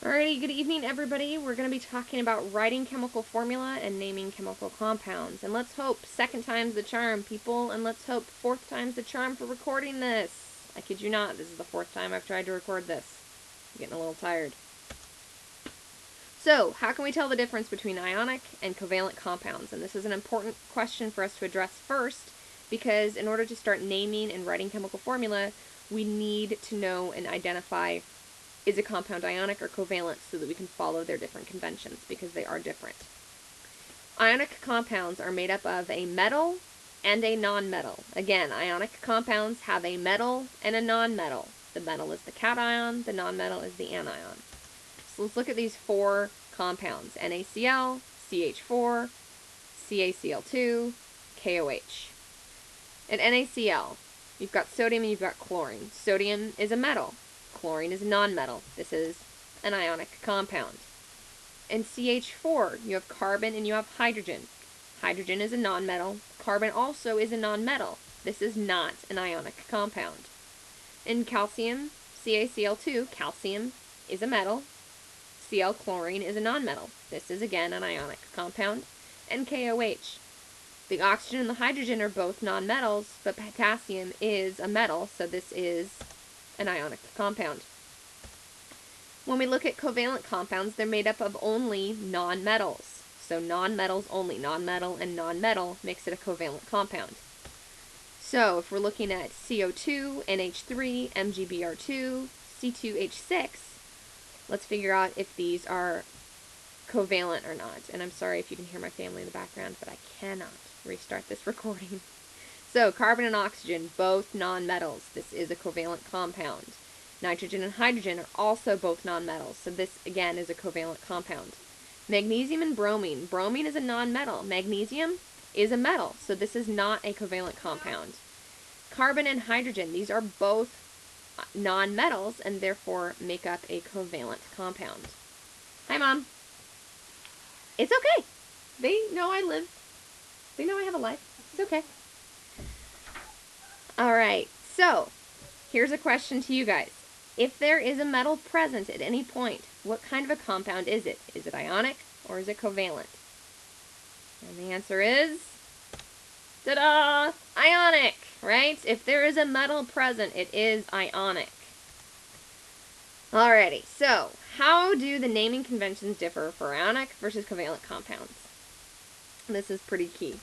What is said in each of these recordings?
Alrighty, good evening everybody. We're going to be talking about writing chemical formula and naming chemical compounds. And let's hope second time's the charm, people, and let's hope fourth time's the charm for recording this. I kid you not, this is the fourth time I've tried to record this. I'm getting a little tired. So, how can we tell the difference between ionic and covalent compounds? And this is an important question for us to address first, because in order to start naming and writing chemical formula, we need to know and identify, is a compound ionic or covalent, so that we can follow their different conventions, because they are different. Ionic compounds are made up of a metal and a nonmetal. Again, ionic compounds have a metal and a nonmetal. The metal is the cation, the nonmetal is the anion. So let's look at these four compounds: NaCl, CH4, CaCl2, KOH. At NaCl, you've got sodium and you've got chlorine. Sodium is a metal. Chlorine is a nonmetal. This is an ionic compound. In CH4, you have carbon and you have hydrogen. Hydrogen is a nonmetal. Carbon also is a nonmetal. This is not an ionic compound. In calcium, CaCl2, calcium is a metal. Cl chlorine is a nonmetal. This is again an ionic compound. And KOH. The oxygen and the hydrogen are both nonmetals, but potassium is a metal, so this is an ionic compound. When we look at covalent compounds, they're made up of only nonmetals. So nonmetals only. Nonmetal and nonmetal makes it a covalent compound. So if we're looking at CO2, NH3, MgBr2, C2H6, let's figure out if these are covalent or not. And I'm sorry if you can hear my family in the background, but I cannot restart this recording. So carbon and oxygen, both nonmetals. This is a covalent compound. Nitrogen and hydrogen are also both nonmetals, so this again is a covalent compound. Magnesium and bromine. Bromine is a nonmetal. Magnesium is a metal, so this is not a covalent compound. Carbon and hydrogen, these are both nonmetals and therefore make up a covalent compound. Hi, Mom. It's okay. They know I live. They know I have a life. It's okay. Alright, so here's a question to you guys. If there is a metal present at any point, what kind of a compound is it? Is it ionic or is it covalent? And the answer is, ta-da! Ionic, right? If there is a metal present, it is ionic. Alrighty, so how do the naming conventions differ for ionic versus covalent compounds? This is pretty key.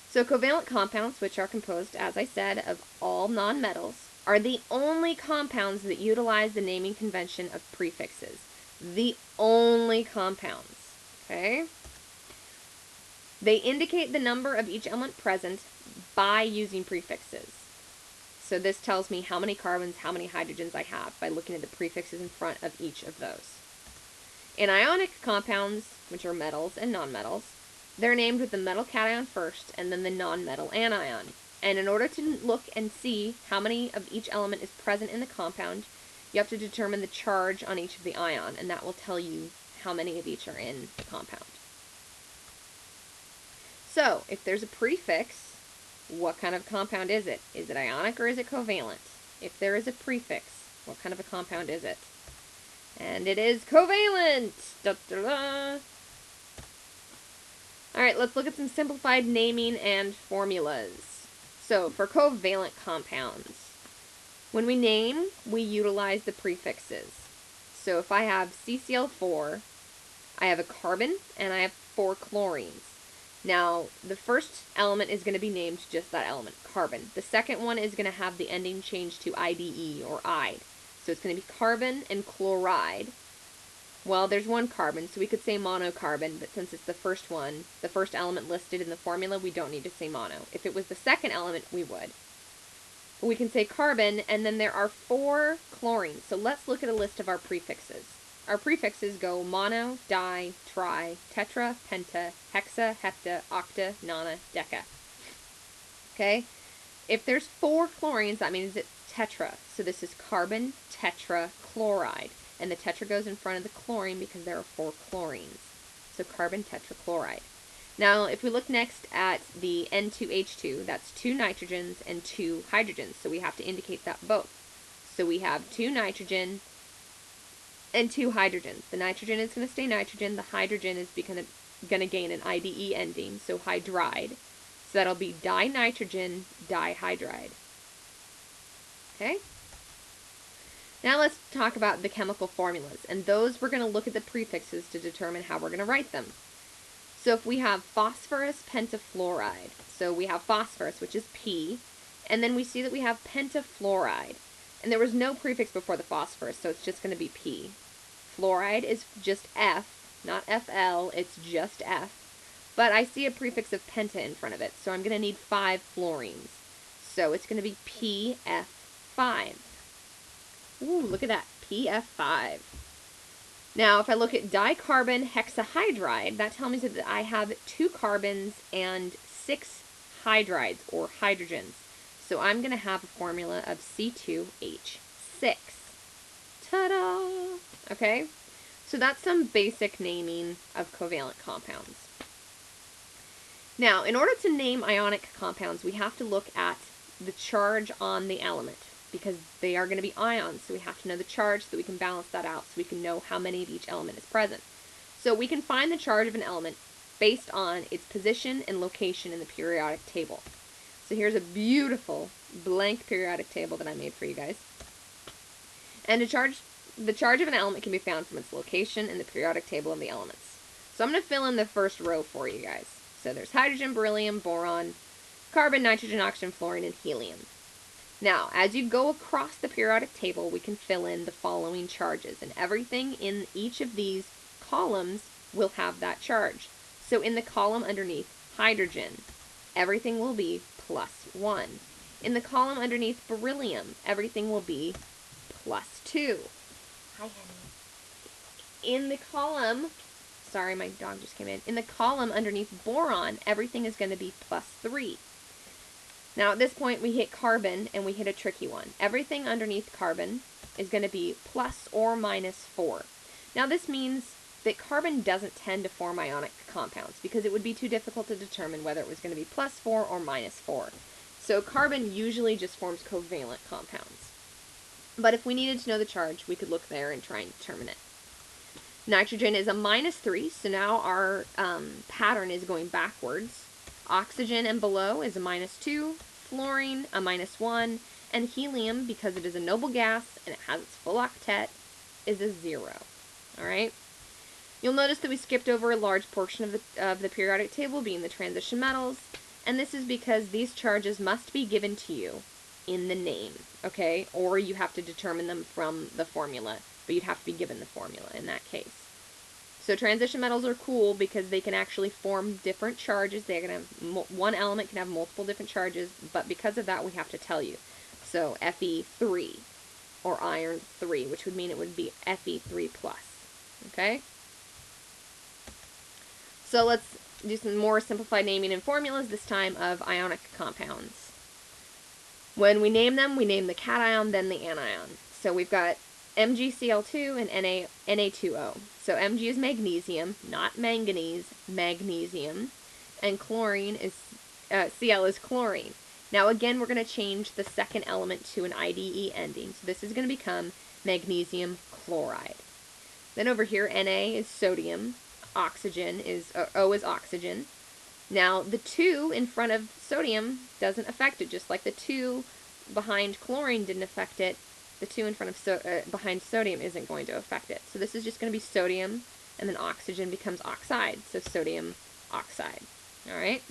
So covalent compounds, which are composed, as I said, of all nonmetals, are the only compounds that utilize the naming convention of prefixes. The only compounds, okay? They indicate the number of each element present by using prefixes. So this tells me how many carbons, how many hydrogens I have by looking at the prefixes in front of each of those. In ionic compounds, which are metals and nonmetals, they're named with the metal cation first and then the nonmetal anion. And in order to look and see how many of each element is present in the compound, you have to determine the charge on each of the ion, and that will tell you how many of each are in the compound. So, if there's a prefix, what kind of compound is it? Is it ionic or is it covalent? If there is a prefix, what kind of a compound is it? And it is covalent! Da-da-da. Alright, let's look at some simplified naming and formulas. So, for covalent compounds, when we name, we utilize the prefixes. So if I have CCl4, I have a carbon and I have 4 chlorines. Now, the first element is going to be named just that element, carbon. The second one is going to have the ending changed to IDE or ide. So it's going to be carbon and chloride. Well, there's one carbon, so we could say monocarbon, but since it's the first one, the first element listed in the formula, we don't need to say mono. If it was the second element, we would. But we can say carbon, and then there are 4 chlorines. So let's look at a list of our prefixes. Our prefixes go mono, di, tri, tetra, penta, hexa, hepta, octa, nona, deca. Okay? If there's 4 chlorines, that means it's tetra. So this is carbon tetrachloride. And the tetra goes in front of the chlorine because there are 4 chlorines. So carbon tetrachloride. Now, if we look next at the N2H2, that's 2 nitrogens and 2 hydrogens. So we have to indicate that both. So we have 2 nitrogen and 2 hydrogens. The nitrogen is going to stay nitrogen. The hydrogen is going to gain an IDE ending, so hydride. So that'll be dinitrogen dihydride. Okay? Now let's talk about the chemical formulas, and those we're going to look at the prefixes to determine how we're going to write them. So if we have phosphorus pentafluoride, so we have phosphorus, which is P, and then we see that we have pentafluoride, and there was no prefix before the phosphorus, so it's just going to be P. Fluoride is just F, not FL, it's just F, but I see a prefix of penta in front of it, so I'm going to need 5 fluorines. So it's going to be PF5. Ooh, look at that, PF5. Now, if I look at dicarbon hexahydride, that tells me that I have 2 carbons and 6 hydrides, or hydrogens. So I'm going to have a formula of C2H6. Ta-da! Okay, so that's some basic naming of covalent compounds. Now, in order to name ionic compounds, we have to look at the charge on the element, because they are going to be ions, so we have to know the charge so that we can balance that out, so we can know how many of each element is present. So we can find the charge of an element based on its position and location in the periodic table. So here's a beautiful blank periodic table that I made for you guys. And the charge of an element can be found from its location in the periodic table of the elements. So I'm going to fill in the first row for you guys. So there's hydrogen, beryllium, boron, carbon, nitrogen, oxygen, fluorine, and helium. Now, as you go across the periodic table, we can fill in the following charges, and everything in each of these columns will have that charge. So in the column underneath hydrogen, everything will be +1. In the column underneath beryllium, everything will be +2. Hi, honey. In the column, sorry, my dog just came in. In the column underneath boron, everything is going to be +3. Now at this point we hit carbon and we hit a tricky one. Everything underneath carbon is going to be +or -4. Now this means that carbon doesn't tend to form ionic compounds because it would be too difficult to determine whether it was going to be +4 or -4. So carbon usually just forms covalent compounds. But if we needed to know the charge, we could look there and try and determine it. Nitrogen is a -3, so now our pattern is going backwards. Oxygen and below is a -2, fluorine a -1, and helium, because it is a noble gas and it has its full octet, is a 0. Alright? You'll notice that we skipped over a large portion of the periodic table, being the transition metals, and this is because these charges must be given to you in the name, okay? Or you have to determine them from the formula, but you'd have to be given the formula in that case. So transition metals are cool because they can actually form different charges. They're going to have one element can have multiple different charges, but because of that, we have to tell you. So Fe3 or iron 3, which would mean it would be Fe3+. Okay? So let's do some more simplified naming and formulas, this time of ionic compounds. When we name them, we name the cation, then the anion. So we've got MgCl2 and Na2O. So Mg is magnesium, not manganese, magnesium. And chlorine is, Cl is chlorine. Now again, we're going to change the second element to an IDE ending. So this is going to become magnesium chloride. Then over here, Na is sodium, oxygen is, O is oxygen. Now the 2 in front of sodium doesn't affect it, just like the 2 behind chlorine didn't affect it. The 2 in front of behind sodium isn't going to affect it. So this is just going to be sodium, and then oxygen becomes oxide, so sodium oxide. Alright?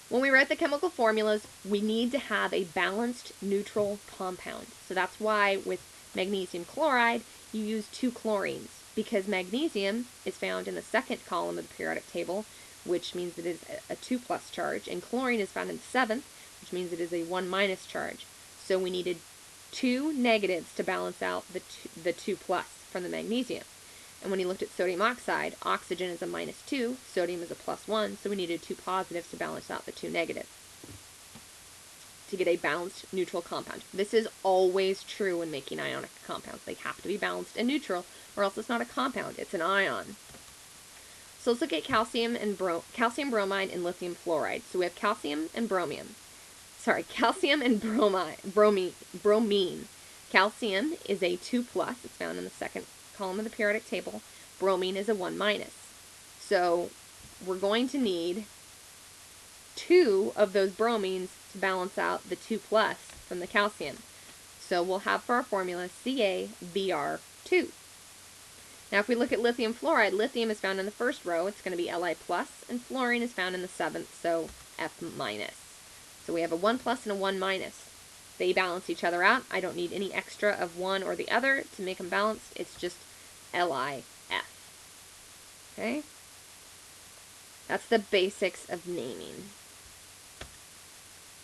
When we write the chemical formulas, we need to have a balanced neutral compound. So that's why with magnesium chloride, you use 2 chlorines, because magnesium is found in the second column of the periodic table, which means it is a 2+ charge, and chlorine is found in the 7th, which means it is a 1- charge. So we needed 2 negatives to balance out the 2+ from the magnesium. And when you looked at sodium oxide, oxygen is a -2, sodium is a +1, so we needed 2 positives to balance out the 2 negatives to get a balanced neutral compound. This is always true when making ionic compounds. They have to be balanced and neutral, or else it's not a compound, it's an ion. So let's look at calcium bromide and lithium fluoride. So we have calcium and bromine. Calcium Calcium is a 2+, it's found in the second column of the periodic table. Bromine is a 1-. So we're going to need 2 of those bromines to balance out the 2+ from the calcium. So we'll have for our formula CaBr2. Now if we look at lithium fluoride, lithium is found in the first row, it's going to be Li+, and fluorine is found in the 7th, so F-. So we have a 1+ and a 1-. They balance each other out. I don't need any extra of one or the other to make them balanced. It's just LiF. Okay? That's the basics of naming.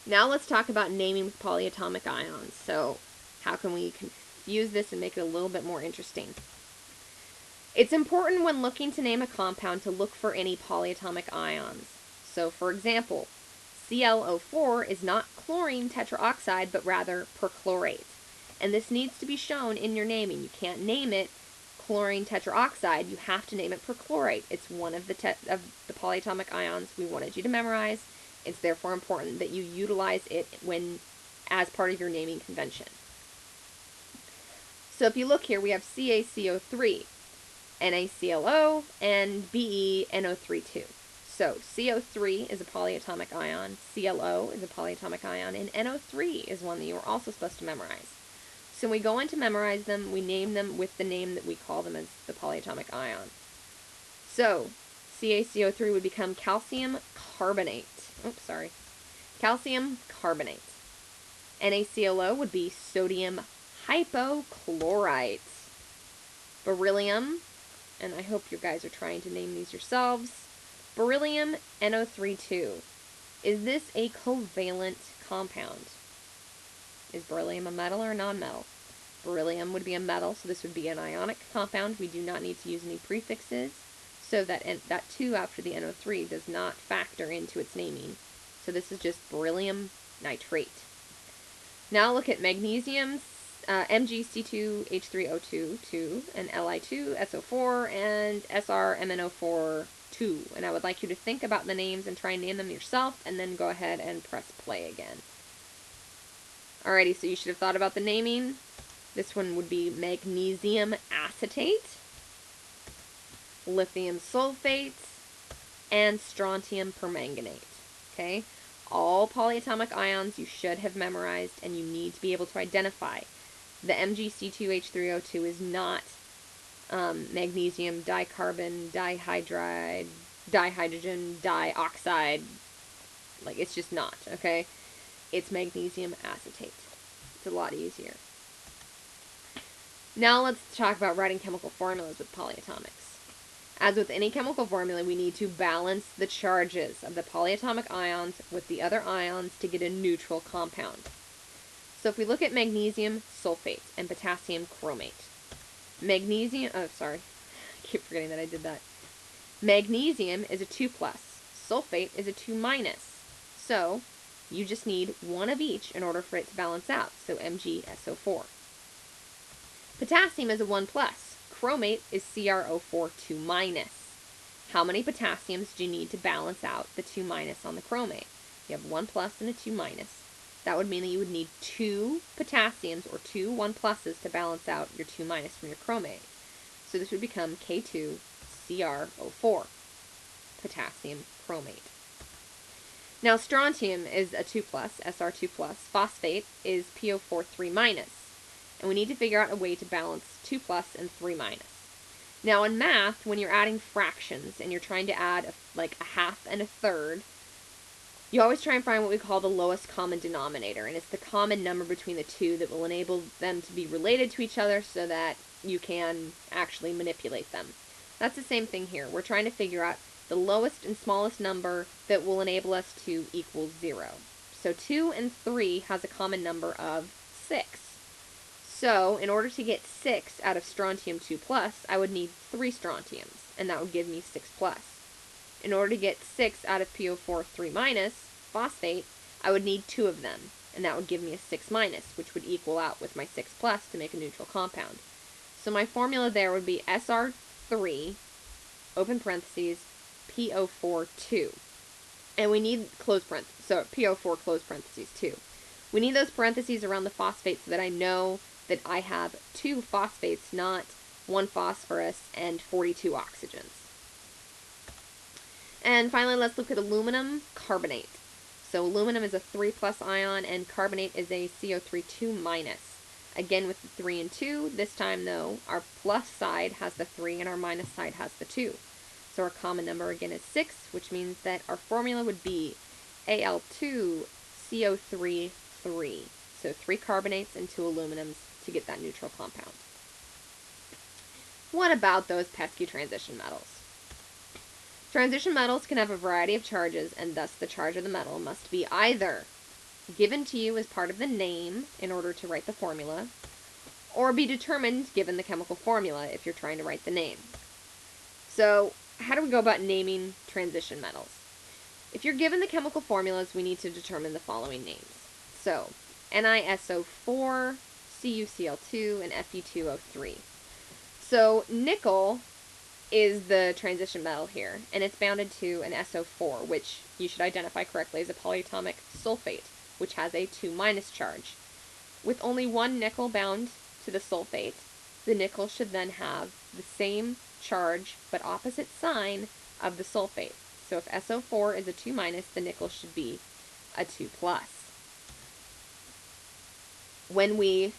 Now let's talk about naming with polyatomic ions. So how can we confuse this and make it a little bit more interesting? It's important when looking to name a compound to look for any polyatomic ions. So for example, ClO4 is not chlorine tetraoxide, but rather perchlorate. And this needs to be shown in your naming. You can't name it chlorine tetraoxide, you have to name it perchlorate. It's one of the polyatomic ions we wanted you to memorize. It's therefore important that you utilize it as part of your naming convention. So if you look here, we have CaCO3, NaClO, and BeNO3 So CO3 is a polyatomic ion, ClO is a polyatomic ion, and NO3 is one that you are also supposed to memorize. So when we go in to memorize them, we name them with the name that we call them as the polyatomic ion. So CaCO3 would become calcium carbonate. Calcium carbonate. NaClO would be sodium hypochlorite. Beryllium, and I hope you guys are trying to name these yourselves, beryllium NO3 Is this a covalent compound? Is beryllium a metal or a nonmetal? Beryllium would be a metal, so this would be an ionic compound. We do not need to use any prefixes, so that 2 after the NO3 does not factor into its naming. So this is just beryllium nitrate. Now look at magnesium, MgC2H3O2, and Li2SO4, and SrMnO4, 2. And I would like you to think about the names and try and name them yourself, and then go ahead and press play again. Alrighty, so you should have thought about the naming. This one would be magnesium acetate, lithium sulfate, and strontium permanganate. Okay? All polyatomic ions you should have memorized, and you need to be able to identify. The MgC2H3O2 is not magnesium dicarbon, dihydride, dihydrogen, dioxide. Like, it's just not, okay? It's magnesium acetate. It's a lot easier. Now let's talk about writing chemical formulas with polyatomics. As with any chemical formula, we need to balance the charges of the polyatomic ions with the other ions to get a neutral compound. So if we look at magnesium sulfate and potassium chromate. I keep forgetting that I did that. Magnesium is a 2+, sulfate is a 2-. So you just need one of each in order for it to balance out, so MgSO4. Potassium is a 1+, chromate is CrO4 2-. How many potassiums do you need to balance out the 2- on the chromate? You have 1+ and a 2-. That would mean that you would need 2 potassiums or 2 1+s to balance out your 2- from your chromate. So this would become K2CrO4, potassium chromate. Now strontium is a 2+, Sr2+, phosphate is PO4 3-, and we need to figure out a way to balance 2+ and 3-. Now in math, when you're adding fractions and you're trying to add like a half and a third, you always try and find what we call the lowest common denominator, and it's the common number between the two that will enable them to be related to each other so that you can actually manipulate them. That's the same thing here. We're trying to figure out the lowest and smallest number that will enable us to equal 0. So 2 and 3 has a common number of 6. So in order to get 6 out of strontium 2+, I would need 3 strontiums, and that would give me 6+. In order to get 6 out of PO4 3-, phosphate, I would need 2 of them, and that would give me a 6-, which would equal out with my 6+ to make a neutral compound. So my formula there would be Sr3, open parentheses, PO4 2. And we need close parentheses, so PO4 close parentheses 2. We need those parentheses around the phosphate so that I know that I have 2 phosphates, not 1 phosphorus and 42 oxygens. And finally, let's look at aluminum carbonate. So aluminum is a 3 plus ion, and carbonate is a CO3 2 minus. Again with the 3 and 2, this time though, our plus side has the 3 and our minus side has the 2. So our common number again is 6, which means that our formula would be Al2CO3 3. So 3 carbonates and 2 aluminums to get that neutral compound. What about those pesky transition metals? Transition metals can have a variety of charges, and thus the charge of the metal must be either given to you as part of the name in order to write the formula, or be determined given the chemical formula if you're trying to write the name. So, how do we go about naming transition metals? If you're given the chemical formulas, we need to determine the following names. So, NiSO4, CuCl2, and Fe2O3. So, nickel is the transition metal here, and it's bounded to an SO4, which you should identify correctly as a polyatomic sulfate, which has a 2 minus charge. With only one nickel bound to the sulfate, the nickel should then have the same charge but opposite sign of the sulfate. So if SO4 is a 2 minus, the nickel should be a 2 plus. When we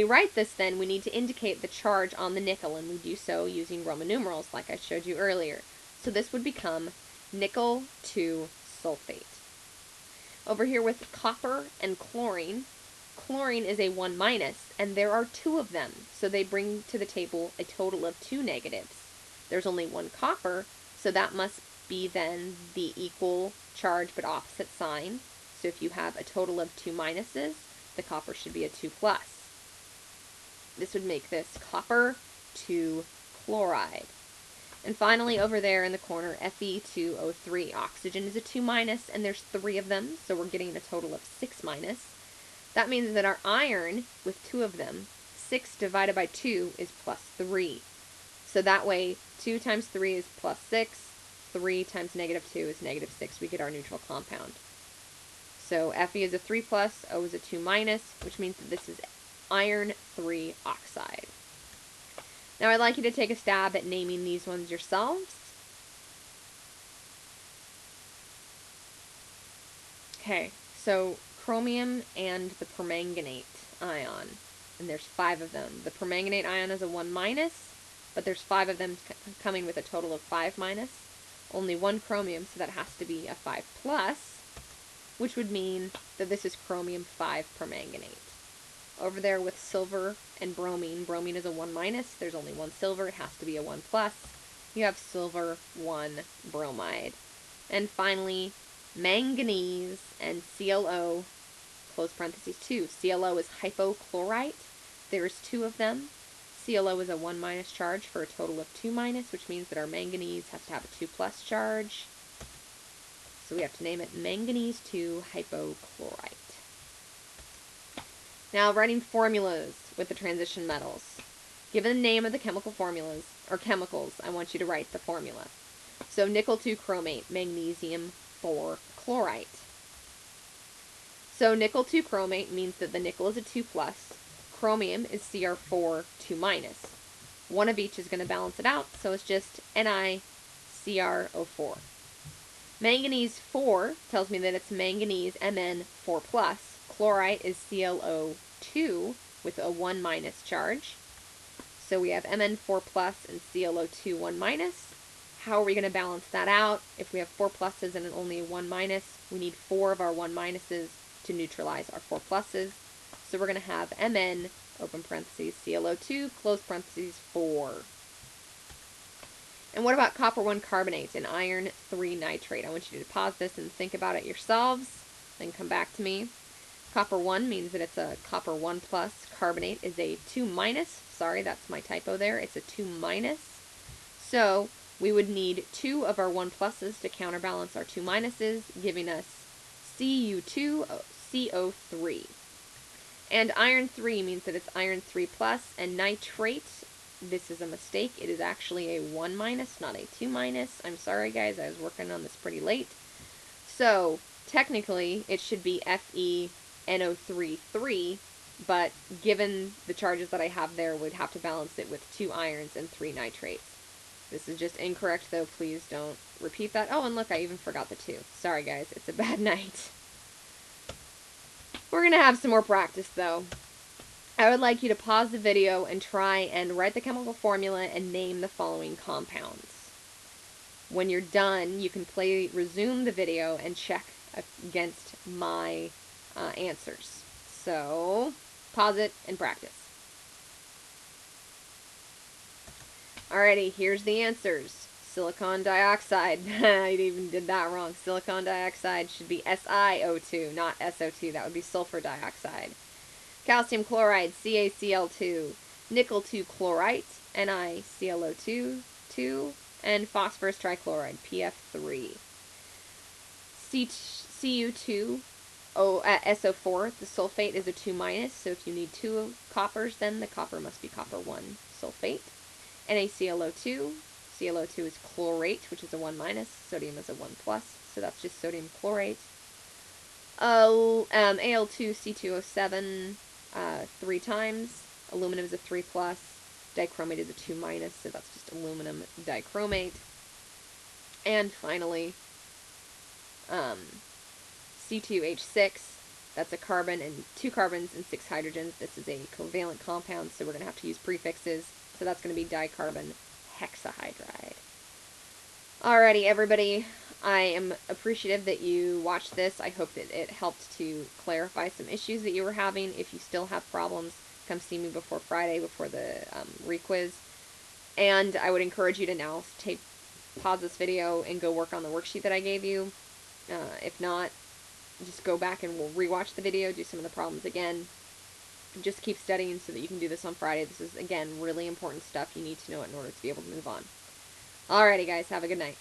write this, then, we need to indicate the charge on the nickel, and we do so using Roman numerals, like I showed you earlier. So this would become nickel 2 sulfate. Over here with copper and chlorine, chlorine is a 1 minus, and there are 2 of them, so they bring to the table a total of 2 negatives. There's only 1 copper, so that must be then the equal charge but opposite sign. So if you have a total of 2 minuses, the copper should be a 2 plus. This would make this copper 2 chloride. And finally, over there in the corner, Fe2O3. Oxygen is a 2 minus, and there's 3 of them, so we're getting a total of 6 minus. That means that our iron, with 2 of them, 6 divided by 2 is plus 3. So that way, 2 times 3 is plus 6, 3 times negative 2 is negative 6. We get our neutral compound. So Fe is a 3 plus, O is a 2 minus, which means that this is iron 3 oxide. Now I'd like you to take a stab at naming these ones yourselves. Okay, so chromium and the permanganate ion, and there's 5 of them. The permanganate ion is a 1 minus, but there's 5 of them coming with a total of 5 minus. Only 1 chromium, so that has to be a 5 plus, which would mean that this is chromium 5 permanganate. Over there with silver and bromine, bromine is a 1 minus, there's only 1 silver, it has to be a 1 plus. You have silver 1 bromide. And finally, manganese and ClO, close parentheses 2. ClO is hypochlorite, there's 2 of them. ClO is a 1 minus charge for a total of 2 minus, which means that our manganese has to have a 2 plus charge. So we have to name it manganese 2 hypochlorite. Now, writing formulas with the transition metals. Given the name of the chemical formulas, or chemicals, I want you to write the formula. So nickel 2 chromate, magnesium 4 chlorite. So nickel 2 chromate means that the nickel is a 2 plus, chromium is Cr4 2 minus. One of each is going to balance it out, so it's just NiCrO4. Manganese 4 tells me that it's manganese Mn4 plus. Chlorite is ClO2 with a 1 minus charge. So we have Mn4 plus and ClO2 1 minus. How are we going to balance that out? If we have 4 pluses and only 1 minus, we need 4 of our 1 minuses to neutralize our 4 pluses. So we're going to have Mn, open parentheses, ClO2, close parentheses, 4. And what about copper 1 carbonate and iron 3 nitrate? I want you to pause this and think about it yourselves, then come back to me. Copper 1 means that it's a copper 1 plus. Carbonate is a 2 minus. Sorry, that's my typo there. It's a 2 minus. So we would need 2 of our 1 pluses to counterbalance our 2 minuses, giving us Cu2CO3. And iron 3 means that it's iron 3 plus, and nitrate, this is a mistake. It is actually a 1 minus, not a 2 minus. I'm sorry, guys. I was working on this pretty late. So technically, it should be FeNO3 3, but given the charges that I have there, we'd have to balance it with 2 irons and 3 nitrates. This is just incorrect, though. Please don't repeat that. Oh, and look, I even forgot the 2. Sorry, guys. It's a bad night. We're going to have some more practice, though. I would like you to pause the video and try and write the chemical formula and name the following compounds. When you're done, you can resume the video and check against my answers. So, pause it and practice. Alrighty, here's the answers. Silicon dioxide. I even did that wrong. Silicon dioxide should be SiO2, not SO2. That would be sulfur dioxide. Calcium chloride, CaCl2. Nickel 2 chlorite, NiClO2, 2. And phosphorus trichloride, PF3. Cu2, SO4. The sulfate is a 2-, so if you need 2 coppers, then the copper must be copper 1 sulfate. NaClO2. ClO2 is chlorate, which is a 1-. Sodium is a 1+, so that's just sodium chlorate. Al2C2O7, 3 times. Aluminum is a 3+. Dichromate is a 2-, so that's just aluminum dichromate. And finally, C2H6, that's a carbon and 2 carbons and 6 hydrogens. This is a covalent compound, so we're going to have to use prefixes. So that's going to be dicarbon hexahydride. Alrighty, everybody. I am appreciative that you watched this. I hope that it helped to clarify some issues that you were having. If you still have problems, come see me before Friday, before the requiz. And I would encourage you to now pause this video and go work on the worksheet that I gave you. If not, just go back and we'll rewatch the video, do some of the problems again. Just keep studying so that you can do this on Friday. This is, again, really important stuff. You need to know it in order to be able to move on. Alrighty, guys. Have a good night.